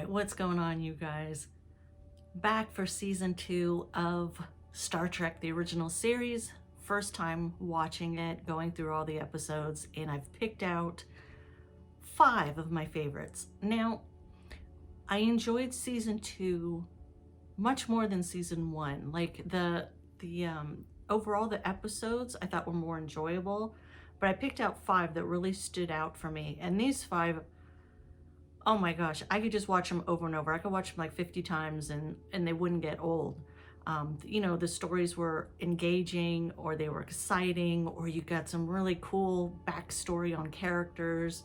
What's going on, you guys? Back for season 2 of Star Trek, the original series. First time watching it, going through all the episodes, and I've picked out 5 of my favorites. Now, I enjoyed season 2 much more than season 1. Like the overall, the episodes I thought were more enjoyable, but I picked out 5 that really stood out for me. And these 5, oh my gosh, I could just watch them over and over. I could watch them like 50 times and they wouldn't get old. You know, the stories were engaging, or they were exciting, or you got some really cool backstory on characters.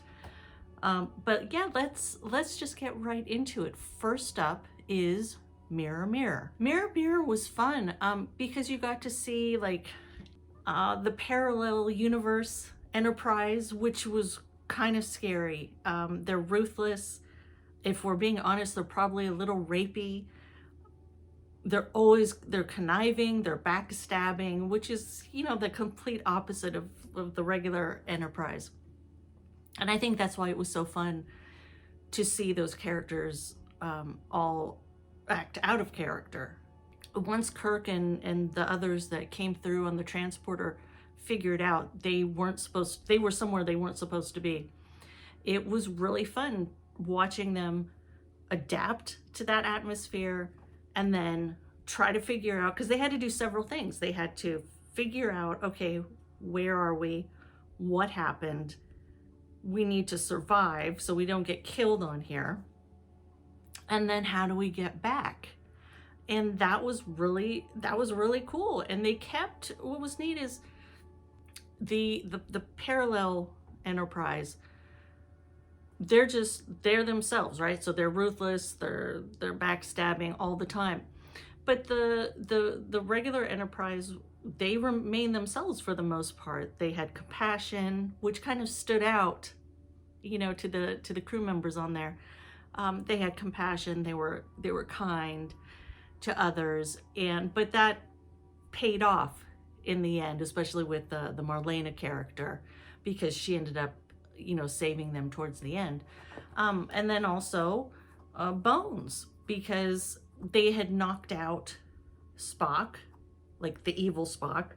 But yeah, let's just get right into it. First up is Mirror Mirror. Mirror Mirror was fun because you got to see like the parallel universe Enterprise, which was kind of scary. They're ruthless. If we're being honest, they're probably a little rapey. They're conniving, they're backstabbing, which is, you know, the complete opposite of the regular Enterprise. And I think that's why it was so fun to see those characters all act out of character. Once Kirk and the others that came through on the transporter figured out they were somewhere they weren't supposed to be, it was really fun watching them adapt to that atmosphere and then try to figure out, because they had to do several things. They had to figure out, okay, where are we? What happened? We need to survive so we don't get killed on here. And then how do we get back? And that was really cool. And they kept, what was neat is the parallel Enterprise, they're themselves, right? So they're ruthless, they're backstabbing all the time. But the regular Enterprise, they remain themselves for the most part. They had compassion, which kind of stood out, you know, to the crew members on there. They had compassion, they were kind to others, but that paid off in the end, especially with the Marlena character, because she ended up, you know, saving them towards the end. And then also Bones, because they had knocked out Spock, like the evil Spock,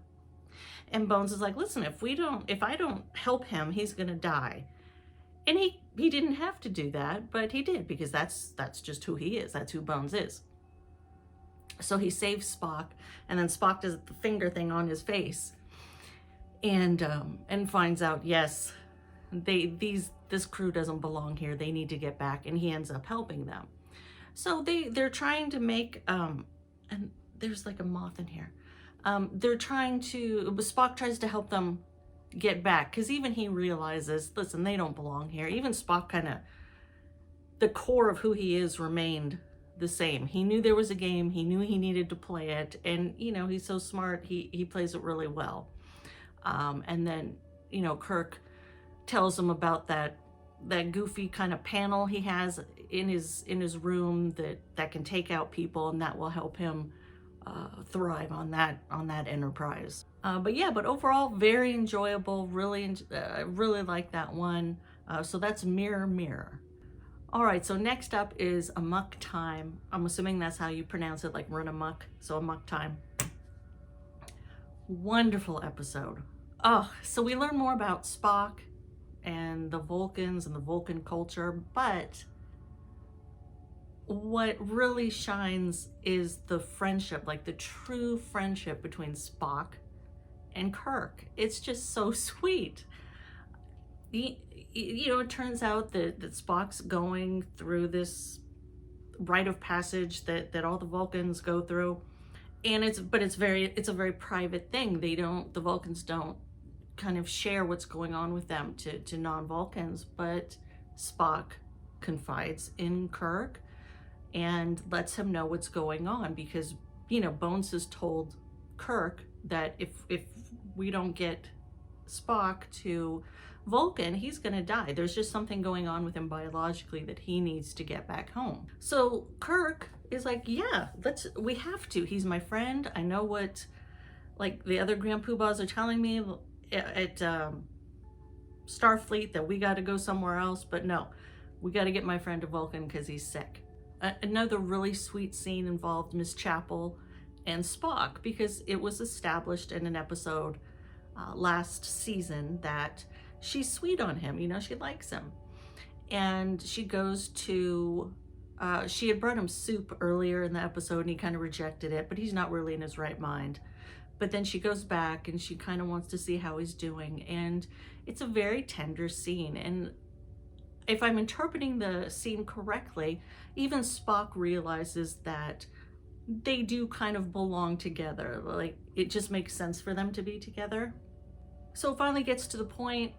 and Bones is like, listen, if I don't help him, he's gonna die. And he didn't have to do that, but he did, because that's just who he is. That's who Bones is. So he saves Spock, and then Spock does the finger thing on his face, and finds out, yes, this crew doesn't belong here. They need to get back, and he ends up helping them. So they're trying to make and there's like a moth in here. Spock tries to help them get back, because even he realizes, listen, they don't belong here. Even Spock the core of who he is remained the same. He knew there was a game, he knew he needed to play it, and you know, he's so smart, he plays it really well. And then, you know, Kirk tells him about that goofy kind of panel he has in his room that can take out people, and that will help him thrive on that Enterprise. But overall, very enjoyable. Really like that one. So that's Mirror Mirror. All right, so next up is Amok Time. I'm assuming that's how you pronounce it, like run amok. So Amok Time. Wonderful episode. Oh, so we learn more about Spock and the Vulcans and the Vulcan culture, but what really shines is the friendship, like the true friendship between Spock and Kirk. It's just so sweet. You know, it turns out that Spock's going through this rite of passage that all the Vulcans go through, and it's a very private thing. The Vulcans don't kind of share what's going on with them to non-Vulcans, but Spock confides in Kirk and lets him know what's going on, because, you know, Bones has told Kirk that if we don't get Spock to Vulcan, he's gonna die. There's just something going on with him biologically that he needs to get back home. So Kirk is like, yeah, we have to. He's my friend. I know what, like, the other Grand Poobahs are telling me at Starfleet that we got to go somewhere else, but no, we got to get my friend to Vulcan because he's sick. Another really sweet scene involved Miss Chapel and Spock, because it was established in an episode last season that she's sweet on him, you know, she likes him. And she goes to, she had brought him soup earlier in the episode and he kind of rejected it, but he's not really in his right mind. But then she goes back and she kind of wants to see how he's doing. And it's a very tender scene. And if I'm interpreting the scene correctly, even Spock realizes that they do kind of belong together. Like, it just makes sense for them to be together. So it finally gets to the point,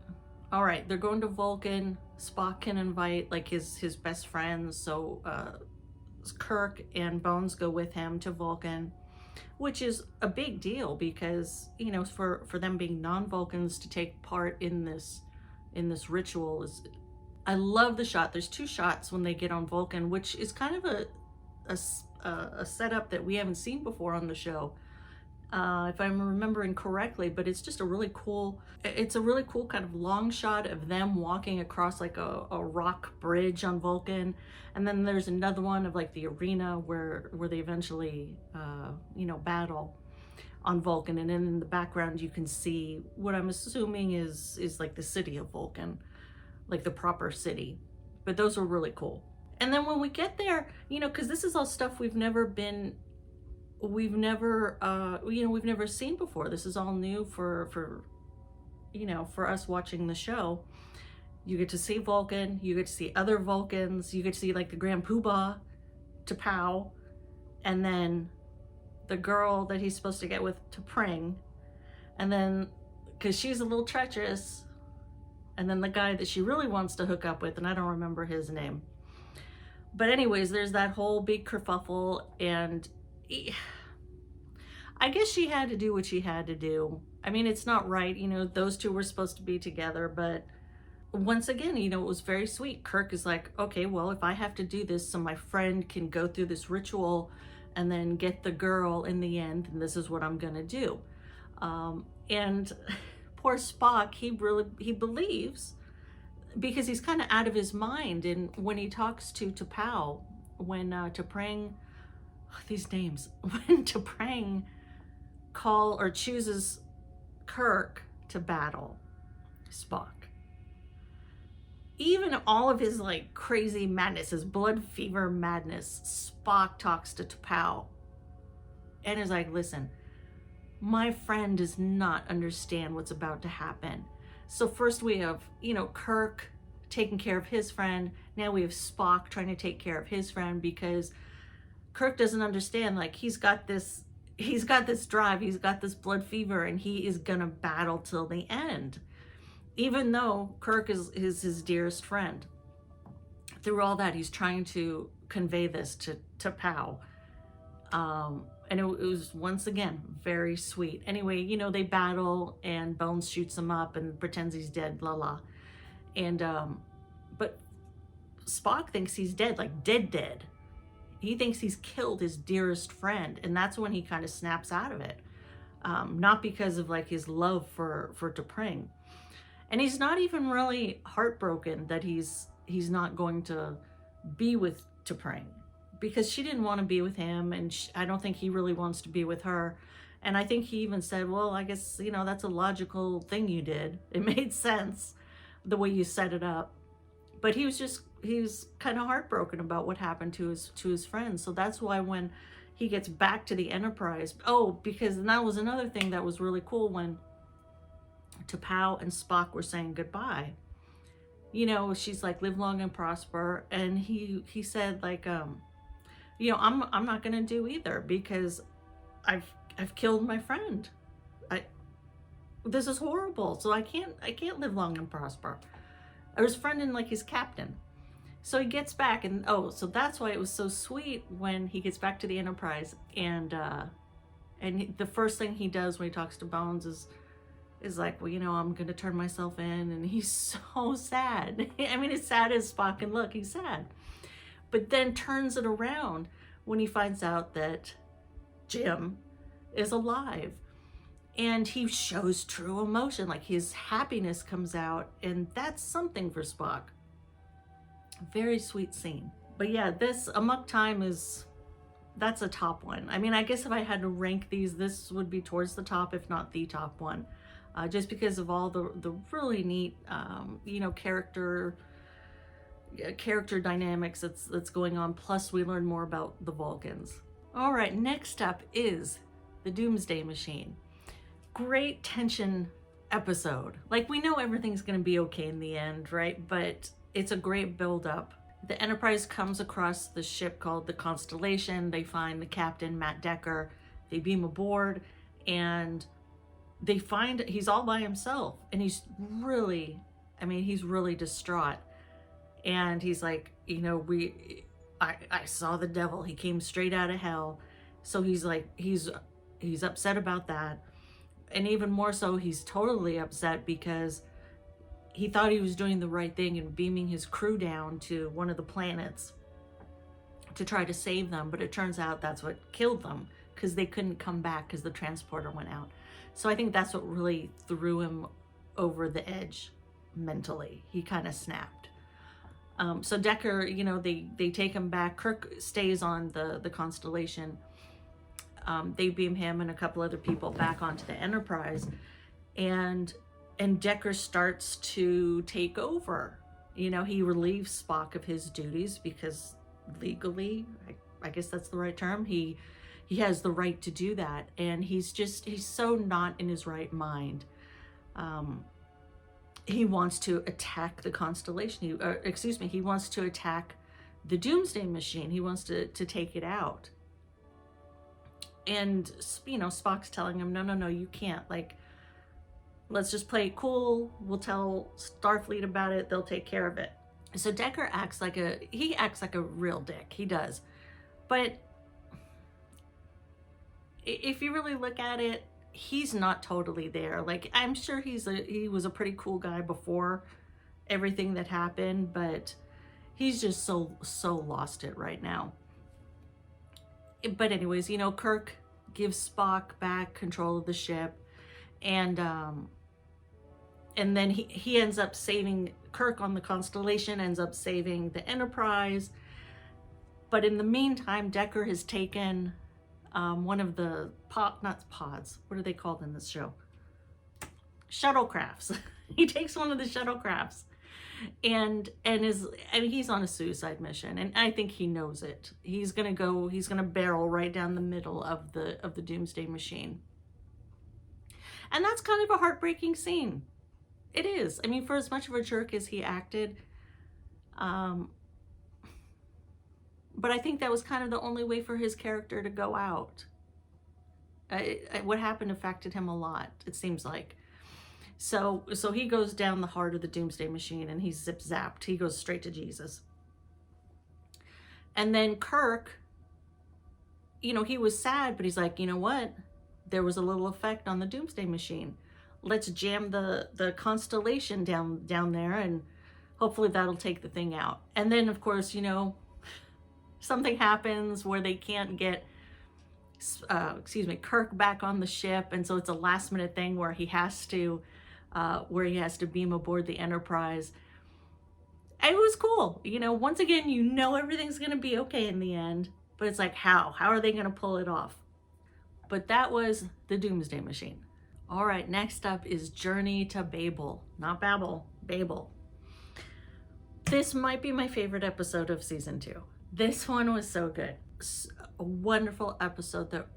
all right, they're going to Vulcan. Spock can invite like his best friends. So Kirk and Bones go with him to Vulcan, which is a big deal because, you know, for them being non-Vulcans to take part in this ritual is, I love the shot. There's two shots when they get on Vulcan, which is kind of a setup that we haven't seen before on the show, if I'm remembering correctly. But it's just a really cool, it's a really cool kind of long shot of them walking across like a rock bridge on Vulcan. And then there's another one of like the arena where they eventually, you know, battle on Vulcan. And then in the background, you can see what I'm assuming is like the city of Vulcan, like the proper city. But those were really cool. And then when we get there, you know, because this is all stuff we've never seen before. This is all new for you know, for us watching the show. You get to see Vulcan, you get to see other Vulcans, you get to see like the Grand Poobah, T'Pau, and then the girl that he's supposed to get with, T'Pring, and then, because she's a little treacherous, and then the guy that she really wants to hook up with, and I don't remember his name. But anyways, there's that whole big kerfuffle, and I guess she had to do what she had to do. I mean, it's not right, you know, those two were supposed to be together, but once again, you know, it was very sweet. Kirk is like, okay, well, if I have to do this so my friend can go through this ritual and then get the girl in the end, and this is what I'm gonna do. And poor Spock, he believes, because he's kind of out of his mind. And when he talks to T'Pau, when T'Pring, these names, when T'Pring chooses Kirk to battle Spock, even all of his like crazy madness, his blood fever madness, Spock talks to T'Pau and is like, listen, my friend does not understand what's about to happen. So first we have, you know, Kirk taking care of his friend. Now we have Spock trying to take care of his friend, because Kirk doesn't understand, like, he's got this drive, he's got this blood fever, and he is gonna battle till the end. Even though Kirk is his dearest friend. Through all that, he's trying to convey this to T'Pau. And it was, once again, very sweet. Anyway, you know, they battle, and Bones shoots him up and pretends he's dead, la la. And, but Spock thinks he's dead, like dead. He thinks he's killed his dearest friend, and that's when he kind of snaps out of it. Not because of like his love for T'Pring. And he's not even really heartbroken that he's not going to be with T'Pring, because she didn't want to be with him, and I don't think he really wants to be with her. And I think he even said, well, I guess, you know, that's a logical thing you did. It made sense the way you set it up. But he's kind of heartbroken about what happened to his friends. So that's why when he gets back to the Enterprise, because that was another thing that was really cool, when T'Pau and Spock were saying goodbye. You know, she's like, live long and prosper. And he said, like, you know, I'm not gonna do either, because I've killed my friend. This is horrible. So I can't live long and prosper. I was friending like his captain. So he gets back, and so that's why it was so sweet when he gets back to the Enterprise, and the first thing he does when he talks to Bones is like, well, you know, I'm gonna turn myself in, and he's so sad. I mean, as sad as Spock can look, he's sad. But then turns it around when he finds out that Jim is alive. And he shows true emotion, like his happiness comes out, and that's something for Spock. Very sweet scene. But yeah, this Amok Time that's a top one. I mean, I guess if I had to rank these, this would be towards the top, if not the top one, just because of all the really neat, character dynamics that's going on. Plus, we learn more about the Vulcans. All right, next up is the Doomsday Machine. Great tension episode. Like, we know everything's going to be okay in the end, right? But it's a great build-up. The Enterprise comes across the ship called the Constellation. They find the captain, Matt Decker. They beam aboard, and they find he's all by himself. And he's really distraught. And he's like, I saw the devil. He came straight out of hell. So he's like, he's upset about that. And even more so, he's totally upset because he thought he was doing the right thing and beaming his crew down to one of the planets to try to save them. But it turns out that's what killed them, because they couldn't come back because the transporter went out. So I think that's what really threw him over the edge mentally. He kind of snapped. So Decker, they take him back. Kirk stays on the Constellation. They beam him and a couple other people back onto the Enterprise, and Decker starts to take over. He relieves Spock of his duties because legally, I guess that's the right term, he has the right to do that, and he's so not in his right mind. He wants to attack the Constellation. He wants to attack the Doomsday Machine. He wants to take it out. And, Spock's telling him, no, you can't. Like, let's just play it cool. We'll tell Starfleet about it. They'll take care of it. So Decker acts like a real dick. He does. But if you really look at it, he's not totally there. Like, I'm sure he was a pretty cool guy before everything that happened, but he's just so lost it right now. But anyways, Kirk gives Spock back control of the ship, and then he ends up saving Kirk on the Constellation, ends up saving the Enterprise. But in the meantime, Decker has taken one of the not pods. What are they called in this show? Shuttlecrafts. He takes one of the shuttlecrafts, and he's on a suicide mission, and I think he knows it. He's gonna barrel right down the middle of the Doomsday Machine. And that's kind of a heartbreaking scene. It is. I mean, for as much of a jerk as he acted, but I think that was kind of the only way for his character to go out. What happened affected him a lot, it seems like. So he goes down the heart of the Doomsday Machine, and he's zip-zapped. He goes straight to Jesus. And then Kirk, he was sad, but he's like, you know what? There was a little effect on the Doomsday Machine. Let's jam the Constellation down there, and hopefully that'll take the thing out. And then, of course, something happens where they can't get Kirk back on the ship, and so it's a last minute thing where he has to beam aboard the Enterprise. It was cool. Once again, everything's gonna be okay in the end, but it's like, how are they gonna pull it off? But that was the Doomsday Machine. All right, next up is Journey to Babel. Not Babel, Babel. This might be my favorite episode of season 2. This one was so good. A wonderful episode that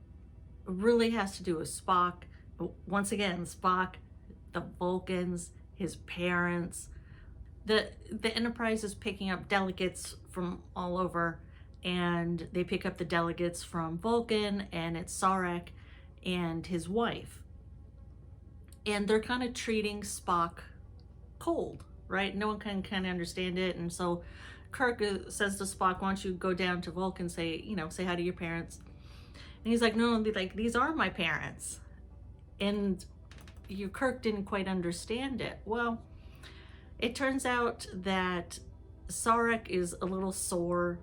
really has to do with Spock. Once again, Spock, the Vulcans, his parents. The Enterprise is picking up delegates from all over, and they pick up the delegates from Vulcan, and it's Sarek and his wife. And they're kind of treating Spock cold, right? No one can kind of understand it, and so Kirk says to Spock, why don't you go down to Vulcan, say hi to your parents. And he's like, no, these are my parents. And Kirk didn't quite understand it. Well, it turns out that Sarek is a little sore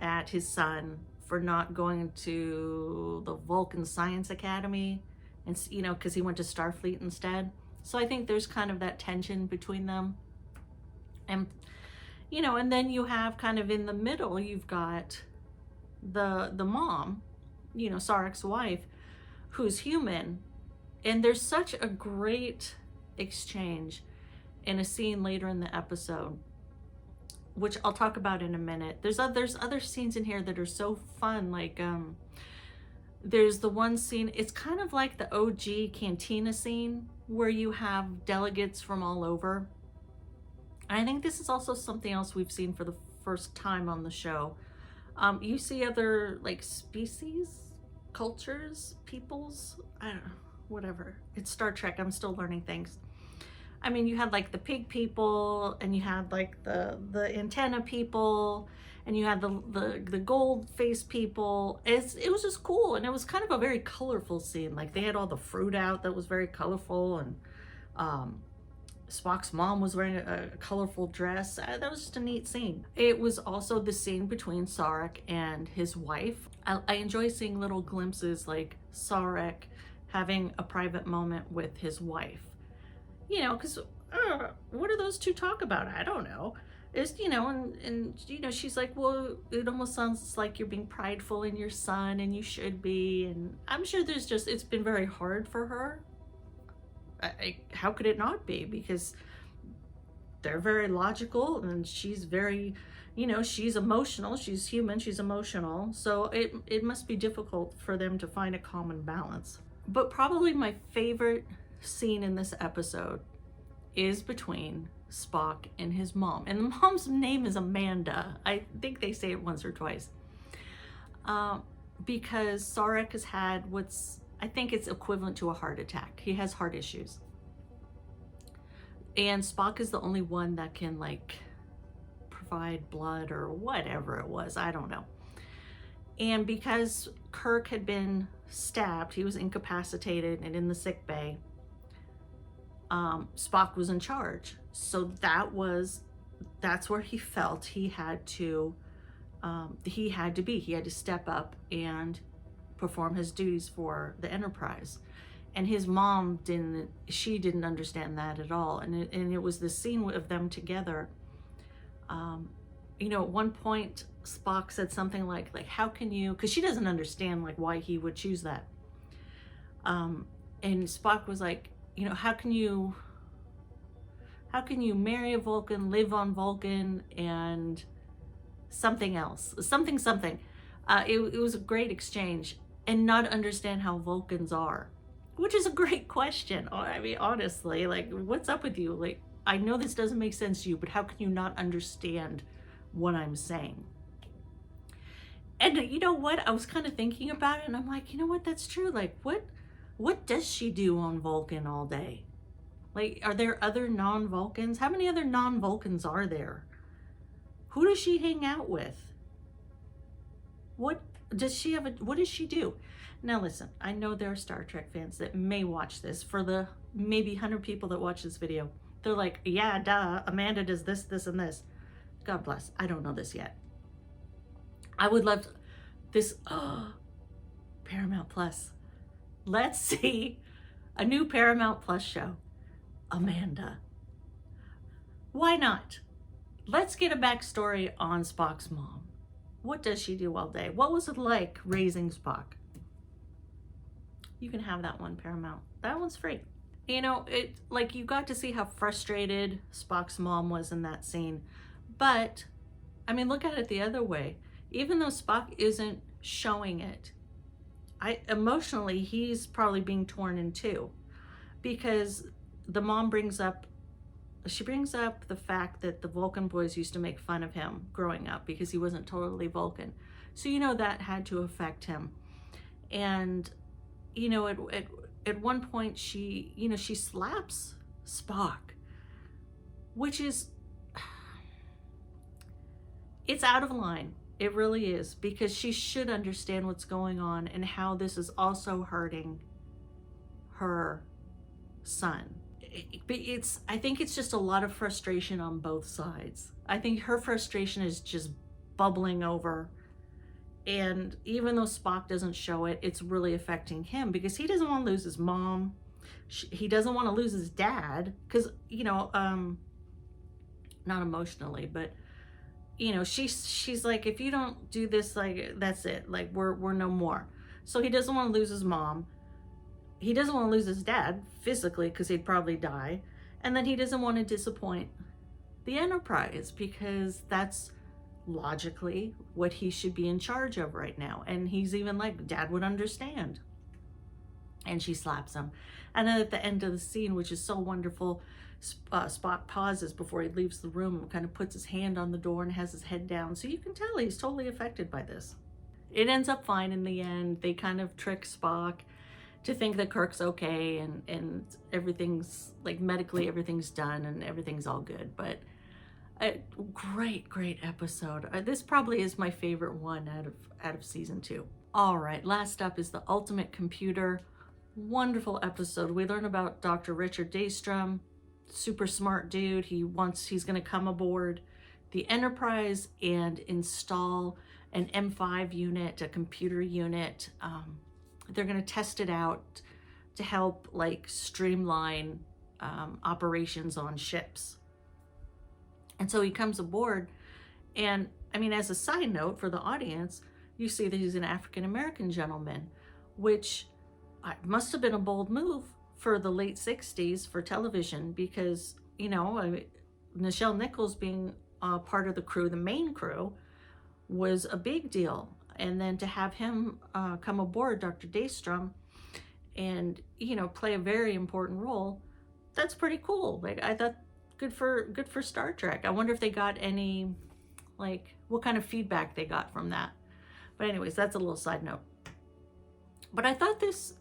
at his son for not going to the Vulcan Science Academy, and because he went to Starfleet instead. So I think there's kind of that tension between them. You know, and then you have kind of in the middle, you've got the mom, you know, Sarek's wife, who's human. And there's such a great exchange in a scene later in the episode, which I'll talk about in a minute. There's other scenes in here that are so fun. Like there's the one scene, it's kind of like the OG cantina scene where you have delegates from all over. And I think this is also something else we've seen for the first time on the show. You see other like species, cultures, peoples, I don't know, whatever. It's Star Trek, I'm still learning things. I mean, you had like the pig people, and you had like the antenna people, and you had the gold face people. It was just cool, and it was kind of a very colorful scene. Like they had all the fruit out that was very colorful, and Spock's mom was wearing a colorful dress. That was just a neat scene. It was also the scene between Sarek and his wife. I enjoy seeing little glimpses like Sarek having a private moment with his wife. You know, because what do those two talk about? I don't know. It's, you know, and you know, she's like, well, it almost sounds like you're being prideful in your son, and you should be. And I'm sure it's been very hard for her. How could it not be? Because they're very logical, and she's very, you know, she's emotional. She's human. She's emotional. So it must be difficult for them to find a common balance. But probably my favorite scene in this episode is between Spock and his mom. And the mom's name is Amanda. I think they say it once or twice. Because Sarek has had I think it's equivalent to a heart attack. He has heart issues. And Spock is the only one that can like provide blood or whatever it was. I don't know. And because Kirk had been stabbed, he was incapacitated and in the sick bay, Spock was in charge. So that's where he felt he had to step up and perform his duties for the Enterprise. And his mom didn't understand that at all. And it was the scene of them together. You know, at one point Spock said something like how can you, because she doesn't understand like why he would choose that. And Spock was like, you know, how can you marry a Vulcan, live on Vulcan, and something else, something. It was a great exchange, and not understand how Vulcans are, which is a great question. I mean, honestly, like, what's up with you? Like, I know this doesn't make sense to you, but how can you not understand what I'm saying? And you know what? I was kind of thinking about it, and I'm like, you know what? That's true. Like, what does she do on Vulcan all day? Like, are there other non-Vulcans? How many other non-Vulcans are there? Who does she hang out with? What does she do? Now listen, I know there are Star Trek fans that may watch this. For the maybe 100 people that watch this video, they're like, yeah, duh, Amanda does this, this, and this. God bless. I don't know this yet. I would love this. Paramount Plus. Let's see a new Paramount Plus show. Amanda. Why not? Let's get a backstory on Spock's mom. What does she do all day? What was it like raising Spock? You can have that one, Paramount. That one's free. You know, you got to see how frustrated Spock's mom was in that scene. But, I mean, look at it the other way. Even though Spock isn't showing it, emotionally, he's probably being torn in two. Because the mom brings up the fact that the Vulcan boys used to make fun of him growing up because he wasn't totally Vulcan. So, you know, that had to affect him. And, you know, at one point she slaps Spock, which is, it's out of line. It really is, because she should understand what's going on and how this is also hurting her son. I think it's just a lot of frustration on both sides. I think her frustration is just bubbling over. And even though Spock doesn't show it, it's really affecting him because he doesn't want to lose his mom. He doesn't want to lose his dad because, you know, not emotionally, but you know, she's like, if you don't do this, like, that's it, like, we're no more. So he doesn't want to lose his mom. He doesn't want to lose his dad physically because he'd probably die. And then he doesn't want to disappoint the Enterprise because that's logically what he should be in charge of right now. And he's even like, Dad would understand. And she slaps him. And then at the end of the scene, which is so wonderful, Spock pauses before he leaves the room and kind of puts his hand on the door and has his head down. So you can tell he's totally affected by this. It ends up fine in the end. They kind of trick Spock to think that Kirk's okay, and everything's like, medically everything's done and everything's all good. But a great episode. This probably is my favorite one out of season 2. All right, last up is The Ultimate Computer. Wonderful episode. We learn about Dr. Richard Daystrom, super smart dude. He's going to come aboard the Enterprise and install an M5 unit, a computer unit. They're going to test it out to help like streamline operations on ships. And so he comes aboard, and I mean, as a side note for the audience, you see that he's an African-American gentleman, which must have been a bold move for the late 60s for television, because, you know, Nichelle Nichols being part of the crew, the main crew, was a big deal. And then to have him come aboard, Dr. Daystrom, and, you know, play a very important role, that's pretty cool. Like, I thought, good for Star Trek. I wonder if they got any, like, what kind of feedback they got from that. But anyways, that's a little side note. But I thought this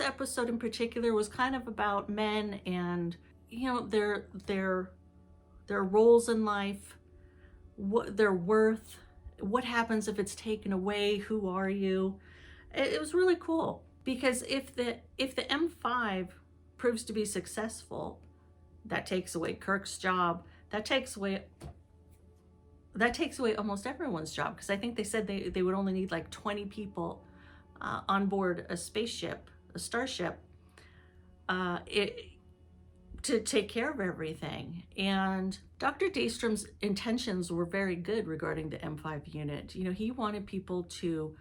episode in particular was kind of about men and, you know, their roles in life, what their worth, what happens if it's taken away, who are you? It was really cool, because if the M5 proves to be successful, that takes away Kirk's job. That takes away almost everyone's job, because I think they said they would only need like 20 people on board a spaceship, a starship, to take care of everything. And Dr. Daystrom's intentions were very good regarding the M5 unit. You know, he wanted people to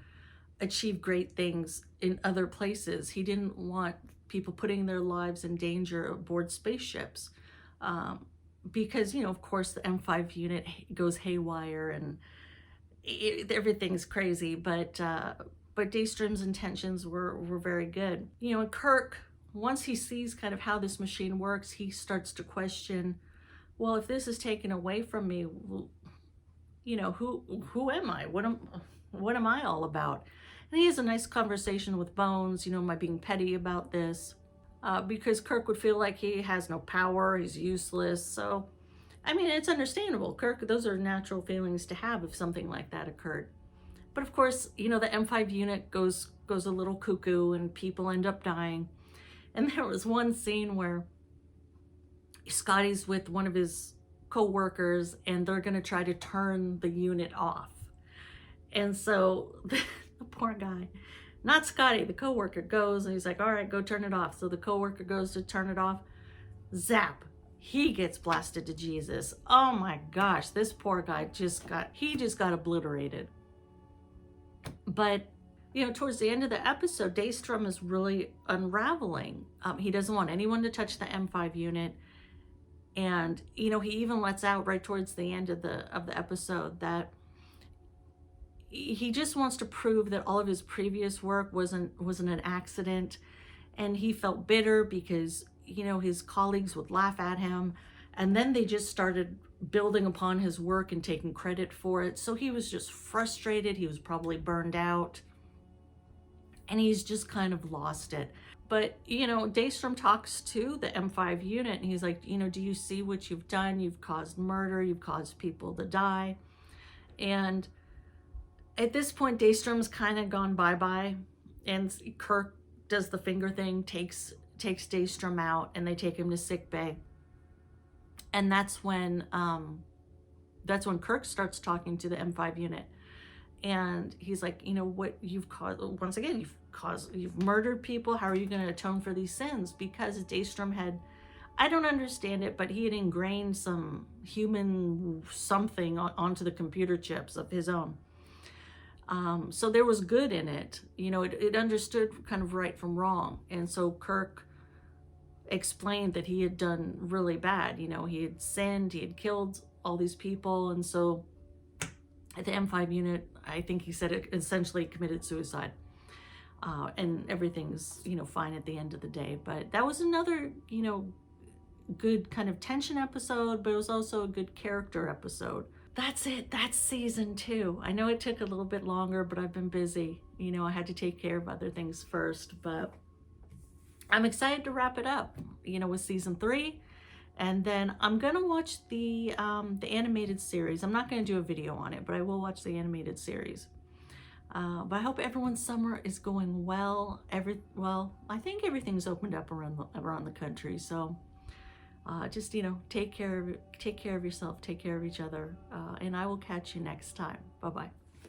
achieve great things in other places. He didn't want people putting their lives in danger aboard spaceships, because, you know, of course, the M5 unit goes haywire and everything's crazy. But Daystrom's intentions were very good. You know, and Kirk, once he sees kind of how this machine works, he starts to question, well, if this is taken away from me, you know, who am I? What am I all about? And he has a nice conversation with Bones. You know, am I being petty about this? Because Kirk would feel like he has no power, he's useless. So, I mean, it's understandable. Kirk, those are natural feelings to have if something like that occurred. But of course, you know, the M5 unit goes a little cuckoo and people end up dying. And there was one scene where Scotty's with one of his co-workers and they're going to try to turn the unit off. And so the poor guy, not Scotty, the co-worker, goes and he's like, all right, go turn it off. So the co-worker goes to turn it off. Zap. He gets blasted to Jesus. Oh my gosh, this poor guy just got obliterated. But, you know, towards the end of the episode, Daystrom is really unraveling. He doesn't want anyone to touch the M5 unit. And, you know, he even lets out right towards the end of the episode that he just wants to prove that all of his previous work wasn't an accident. And he felt bitter because, you know, his colleagues would laugh at him. And then they just started building upon his work and taking credit for it. So he was just frustrated. He was probably burned out. And he's just kind of lost it. But, you know, Daystrom talks to the M5 unit and he's like, you know, do you see what you've done? You've caused murder. You've caused people to die. And at this point, Daystrom's kind of gone bye-bye. And Kirk does the finger thing, takes Daystrom out, and they take him to sick bay. And that's when Kirk starts talking to the M5 unit. And he's like, you know, what you've caused, once again, you've murdered people. How are you going to atone for these sins? Because Daystrom had I don't understand it, but he had ingrained some human something onto the computer chips of his own. So there was good in it. You know, it understood kind of right from wrong. And so Kirk explained that he had done really bad. You know, he had sinned, he had killed all these people. And so at the M5 unit, I think he said it essentially committed suicide. And everything's, you know, fine at the end of the day. But that was another, you know, good kind of tension episode, but it was also a good character episode. That's it. That's season 2. I know it took a little bit longer, but I've been busy. You know, I had to take care of other things first, but I'm excited to wrap it up, you know, with season 3. And then I'm gonna watch the animated series. I'm not gonna do a video on it, but I will watch the animated series. But I hope everyone's summer is going well. Well, I think everything's opened up around the country. So just, you know, take care of yourself, take care of each other, and I will catch you next time. Bye-bye.